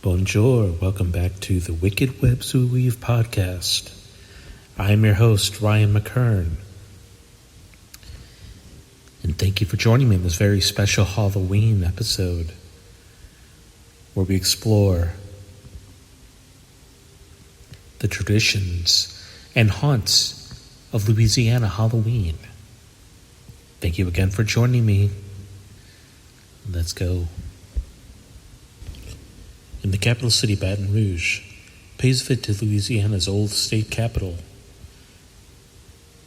Bonjour, welcome back to the Wicked Webs We Weave podcast. I am your host, Ryan Mckern. And thank you for joining me in this very special Halloween episode where we explore the traditions and haunts of Louisiana Halloween. Thank you again for joining me. Let's go. In the capital city, Baton Rouge, pays visit to Louisiana's old state capital,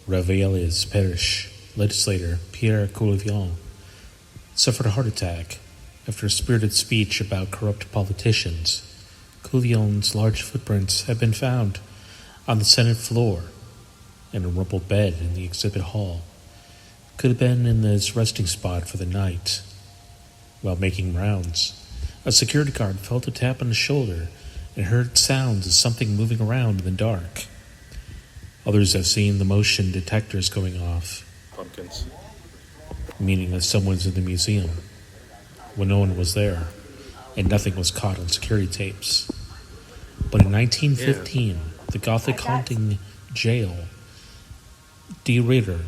Reveille's parish legislator Pierre Coulivant suffered a heart attack after a spirited speech about corrupt politicians. Coulivant's large footprints had been found on the Senate floor and a rumpled bed in the exhibit hall. Could have been in his resting spot for the night. While making rounds, a security guard felt a tap on his shoulder and heard sounds of something moving around in the dark. Others have seen the motion detectors going off. Pumpkins. Meaning that someone's in the museum when no one was there and nothing was caught on security tapes. But in 1915, the Gothic haunting jail, De Ridder,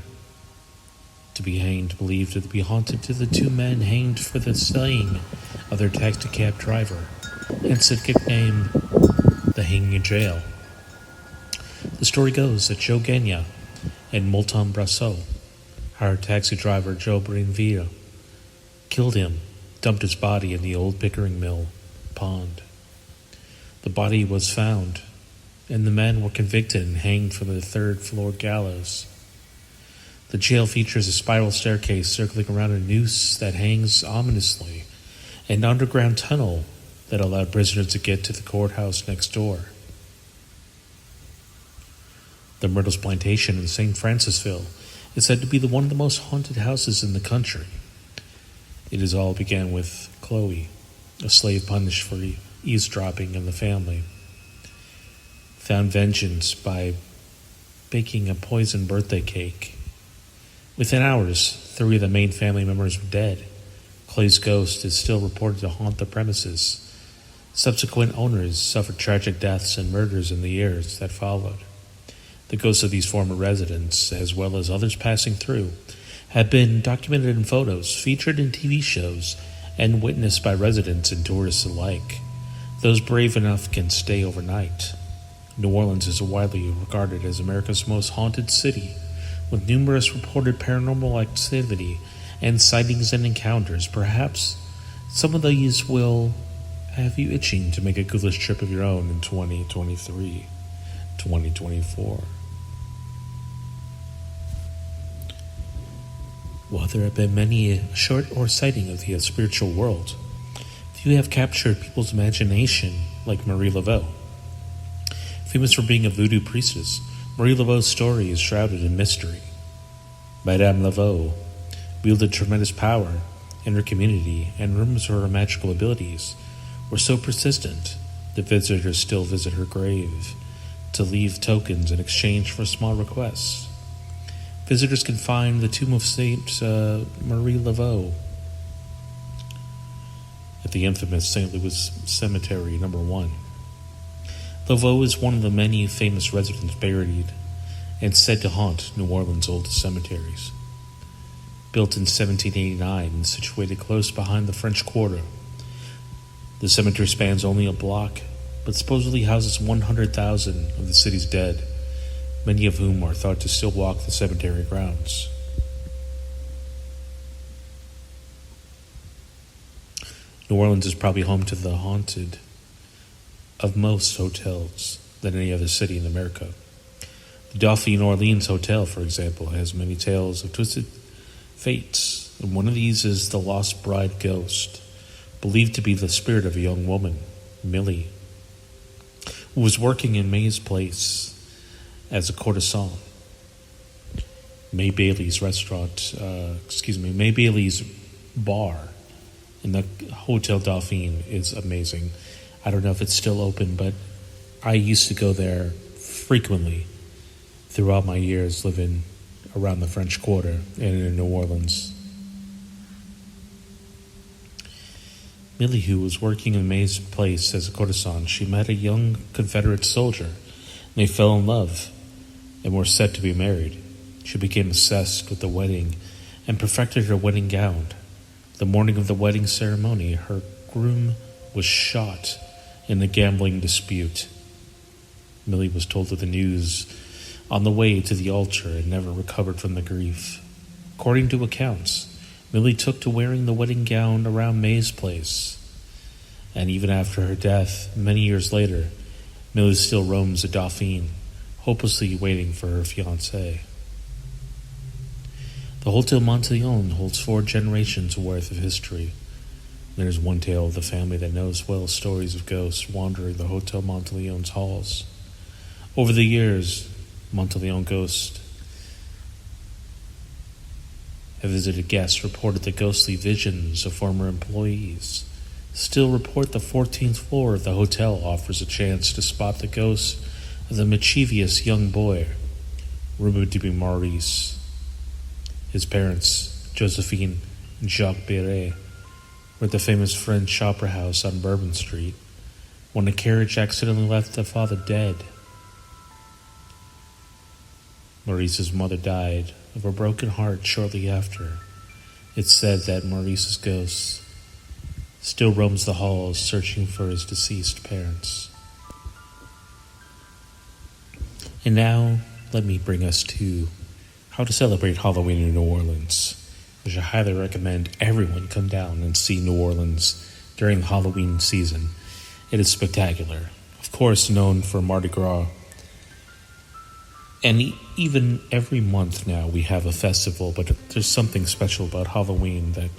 to be hanged, believed to be haunted to the two men hanged for the slaying of their taxicab driver, hence it nicknamed the Hanging Jail. The story goes that Joe Gagnon and Moulton Brasseau hired taxi driver Joe Brinville, killed him, dumped his body in the old Pickering Mill pond. The body was found, and the men were convicted and hanged from the third-floor gallows. The jail features a spiral staircase circling around a noose that hangs ominously, and an underground tunnel that allowed prisoners to get to the courthouse next door. The Myrtles Plantation in St. Francisville is said to be one of the most haunted houses in the country. It all began with Chloe, a slave punished for eavesdropping in the family, found vengeance by baking a poisoned birthday cake. Within hours, 3 of the main family members were dead. Clay's ghost is still reported to haunt the premises. Subsequent owners suffered tragic deaths and murders in the years that followed. The ghosts of these former residents, as well as others passing through, have been documented in photos, featured in TV shows, and witnessed by residents and tourists alike. Those brave enough can stay overnight. New Orleans is widely regarded as America's most haunted city, with numerous reported paranormal activity and sightings and encounters. Perhaps some of these will have you itching to make a ghoulish trip of your own in 2023, 2024. While there have been many short or sighting of the spiritual world, few have captured people's imagination like Marie Laveau. Famous for being a voodoo priestess, Marie Laveau's story is shrouded in mystery. Madame Laveau wielded tremendous power in her community, and rumors of her magical abilities were so persistent that visitors still visit her grave to leave tokens in exchange for small requests. Visitors can find the tomb of Saint Marie Laveau at the infamous St. Louis Cemetery No. 1. Laveau is one of the many famous residents buried and said to haunt New Orleans' oldest cemeteries. Built in 1789 and situated close behind the French Quarter, the cemetery spans only a block, but supposedly houses 100,000 of the city's dead, many of whom are thought to still walk the cemetery grounds. New Orleans is probably home to the haunted of most hotels than any other city in America. The Dauphine Orleans Hotel, for example, has many tales of twisted fates, and one of these is the Lost Bride ghost, believed to be the spirit of a young woman, Millie, who was working in May's place as a courtesan. May Bailey's May Bailey's bar in the Hotel Dauphine is amazing. I don't know if it's still open, but I used to go there frequently throughout my years living around the French Quarter and in New Orleans. Millie, who was working in May's place as a courtesan, she met a young Confederate soldier, and they fell in love and were set to be married. She became obsessed with the wedding and perfected her wedding gown. The morning of the wedding ceremony, her groom was shot in a gambling dispute. Millie was told of the news on the way to the altar and never recovered from the grief. According to accounts, Millie took to wearing the wedding gown around May's place. And even after her death, many years later, Millie still roams the Dauphine, hopelessly waiting for her fiancé. The Hotel Monteleone holds 4 generations worth of history. There's one tale of the family that knows well stories of ghosts wandering the Hotel Monteleone's halls. Over the years, Monteleone ghosts have visited guests, reported the ghostly visions of former employees. Still report the 14th floor of the hotel offers a chance to spot the ghost of the mischievous young boy, rumored to be Maurice. His parents, Josephine and Jacques Beret, were at the famous French Opera House on Bourbon Street when a carriage accidentally left their father dead. Maurice's mother died of a broken heart shortly after. It's said that Maurice's ghost still roams the halls searching for his deceased parents. And now, let me bring us to how to celebrate Halloween in New Orleans, which I highly recommend everyone come down and see New Orleans during Halloween season. It is spectacular. Of course, known for Mardi Gras. And even every month now we have a festival, but there's something special about Halloween that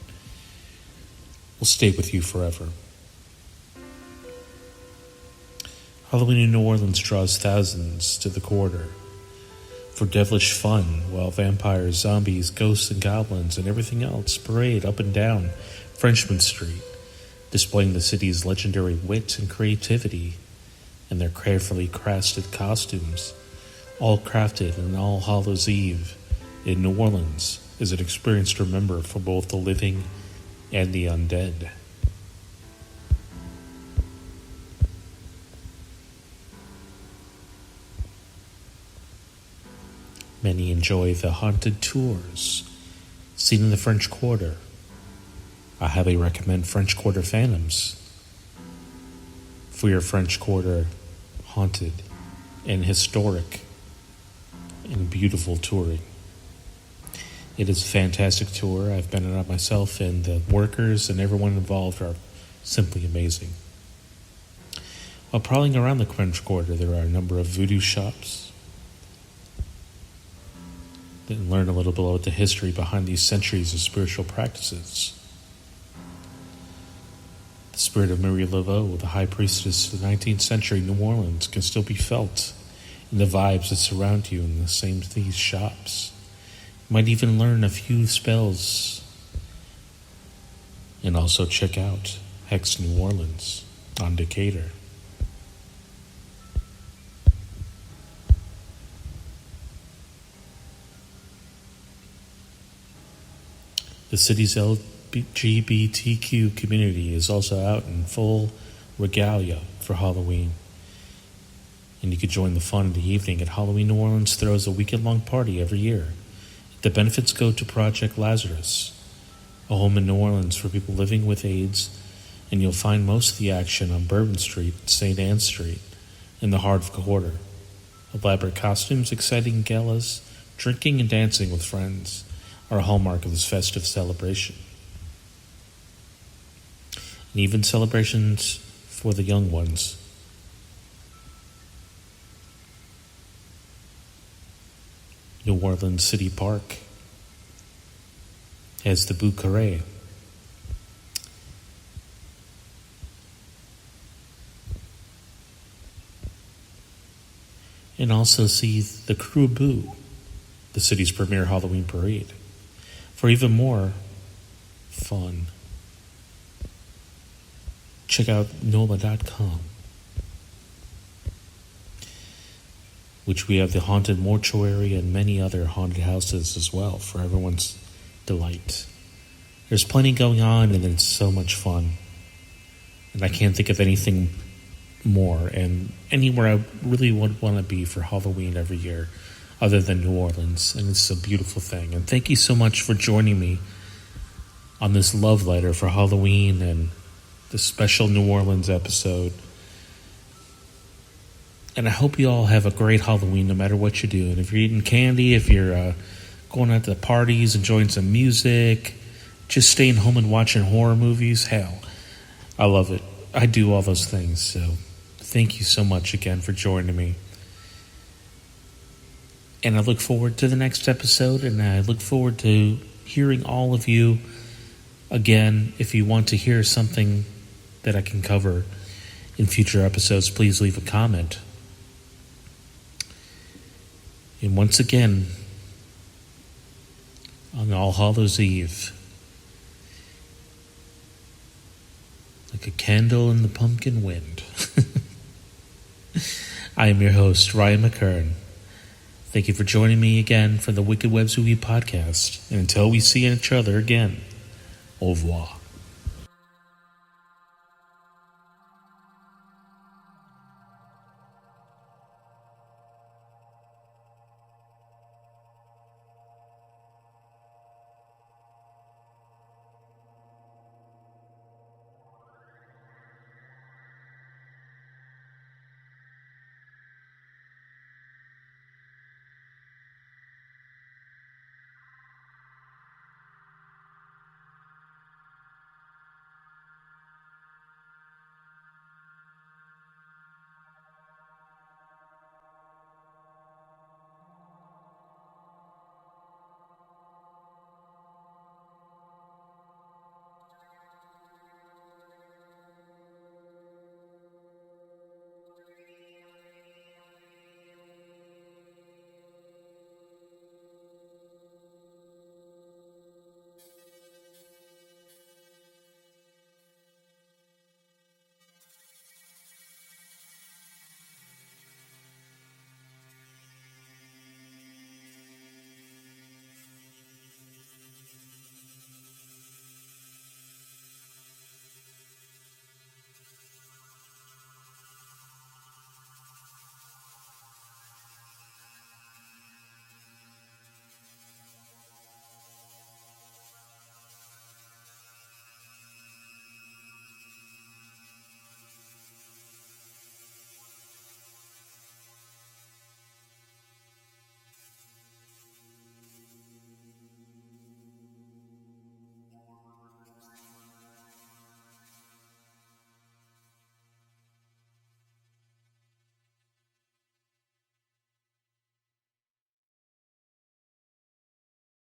will stay with you forever. Halloween in New Orleans draws thousands to the quarter for devilish fun, while vampires, zombies, ghosts, and goblins, and everything else parade up and down Frenchman Street, displaying the city's legendary wit and creativity and their carefully crafted costumes. All crafted in All Hallows Eve in New Orleans is an experience to remember for both the living and the undead. Many enjoy the haunted tours seen in the French Quarter. I highly recommend French Quarter Phantoms for your French Quarter haunted and historic and beautiful touring. It is a fantastic tour. I've been on it myself, and the workers and everyone involved are simply amazing. While prowling around the French Quarter, there are a number of voodoo shops. And learn a little bit about the history behind these centuries of spiritual practices. The spirit of Marie Laveau, the high priestess of the 19th century New Orleans, can still be felt in the vibes that surround you in the same these shops. You might even learn a few spells. And also check out Hex New Orleans on Decatur. The city's LGBTQ community is also out in full regalia for Halloween. And you could join the fun in the evening at Halloween New Orleans throws a weekend-long party every year. The benefits go to Project Lazarus, a home in New Orleans for people living with AIDS, and you'll find most of the action on Bourbon Street, St. Anne Street, in the heart of the quarter. Elaborate costumes, exciting galas, drinking and dancing with friends are a hallmark of this festive celebration. And even celebrations for the young ones. New Orleans City Park has the Bout Carré. And also see the Crew Boo, the city's premier Halloween parade. For even more fun, check out NOLA.com, which we have the haunted mortuary and many other haunted houses as well for everyone's delight. There's plenty going on and it's so much fun. And I can't think of anything more and anywhere I really would want to be for Halloween every year other than New Orleans. And it's a beautiful thing. And thank you so much for joining me on this love letter for Halloween and the special New Orleans episode. And I hope you all have a great Halloween no matter what you do. And if you're eating candy, if you're going out to parties, enjoying some music, just staying home and watching horror movies, hell, I love it. I do all those things. So thank you so much again for joining me. And I look forward to the next episode, and I look forward to hearing all of you again. If you want to hear something that I can cover in future episodes, please leave a comment. And once again, on All Hallows Eve, like a candle in the pumpkin wind, I am your host, Ryan Mckern. Thank you for joining me again for the Wicked Web Movie Podcast. And until we see each other again, au revoir.